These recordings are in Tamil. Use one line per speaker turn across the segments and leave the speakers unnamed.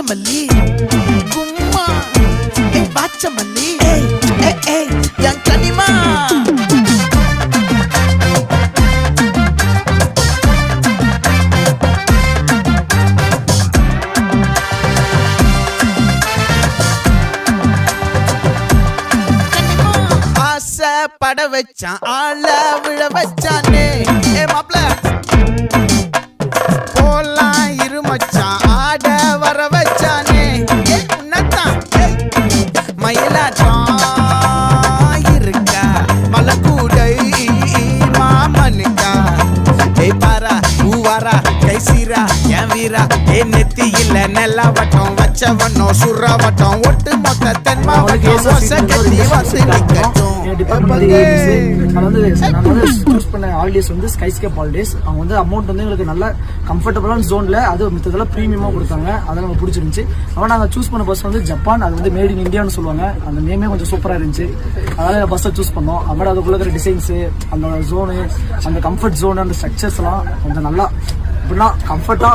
Nagamali, Gumma, Bachamali, Young Kanima. பட வச்சான் ஆள விழ வச்சானே மாப்ள போலாம் இருமச்சான் ஆட வர வச்சானே உன்னதான் மயிலாட்டம் இருக்கா மலக்கூடை மாமனுக்கா பாரா பூவாரா கைசீரா என் வீரா நெத்தி இல்ல நெல்லா வட்டம் வச்சவனோ சுறா வட்டம் ஒட்டு மொத்த தென்மா கட்டி வசதி நிக்கட்டும்.
அவங்க அமௌண்ட் வந்து எங்களுக்கு நல்ல கம்ஃபர்டபுளான ஜோன்ல அது மித்ததெல்லாம் பிரீமியமா கொடுத்தாங்க. அதை நம்ம பிடிச்சிருந்துச்சு. ஆனால் நாங்கள் சூஸ் பண்ண பஸ் வந்து ஜப்பான், அது வந்து மேட் இன் இந்தியான்னு சொல்லுவாங்க. அந்த நேமே கொஞ்சம் சூப்பரா இருந்துச்சு. அதனால பஸ்ஸை சூஸ் பண்ணோம். அப்புறம் அதுக்குள்ள இருக்கிற டிசைன்ஸ், அந்த ஜோனு, அந்த கம்ஃபர்ட் ஜோன், அந்த ஸ்ட்ரக்சர்ஸ் எல்லாம் கொஞ்சம் நல்லா இப்படின்னா கம்ஃபர்ட்டா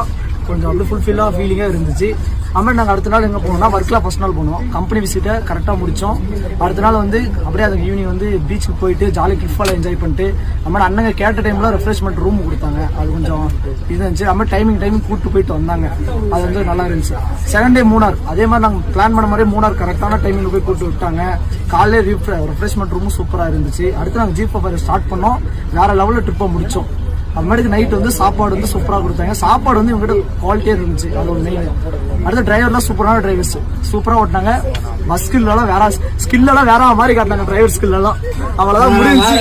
கொஞ்சம் அப்படி ஃபுல்ஃபில்லா ஃபீலிங்கா இருந்துச்சு. அப்புறம் நாங்கள் அடுத்த நாள் எங்கே போனோம்னா ஒர்க்கில் ஃபர்ஸ்ட் நாள் போனோம். கம்பெனி விசிட்டை கரெக்டாக முடித்தோம். அடுத்த நாள் வந்து அப்படியே அந்த ஈவினிங் வந்து பீச்சுக்கு போயிட்டு ஜாலி கிஃப்ட்ஃபால் என்ஜாய் பண்ணிட்டு நம்ம அண்ணங்க கேட்ட டைமில் ரெஃப்ரெஷ்மெண்ட் ரூம் கொடுத்தாங்க. அது கொஞ்சம் இது இருந்துச்சு. நம்ம டைமிங் கூப்பிட்டு போயிட்டு வந்தாங்க. அது வந்து நல்லா இருந்துச்சு. செகண்ட் டே மூணார், அதே மாதிரி நாங்கள் பிளான் பண்ண மாதிரி மூணார் கரெக்டான டைமில் போய் கூப்பிட்டு விட்டாங்க. காலையிலே ரெஃப்ரெஷ்மெண்ட் ரூமும் சூப்பராக இருந்துச்சு. அடுத்து நாங்கள் ஜீப் சஃபாரி ஸ்டார்ட் பண்ணோம். வேற லெவலில் ட்ரிப்பை முடித்தோம். அது மாதிரி நைட் வந்து சாப்பாடு வந்து சூப்பராக கொடுத்தாங்க. சாப்பாடு வந்து இவங்ககிட்ட குவாலிட்டியாக இருந்துச்சு. அது ஒரு மெயின். அடுத்த டிரைவர்லாம் சூப்பரான டிரைவர்ஸ், சூப்பராக ஓட்டினாங்க. பஸ் ஸ்கில்லாம் வேற மாதிரி காட்டினாங்க. டிரைவர் ஸ்கில்லாம் அவ்வளோதான் முடிஞ்சு.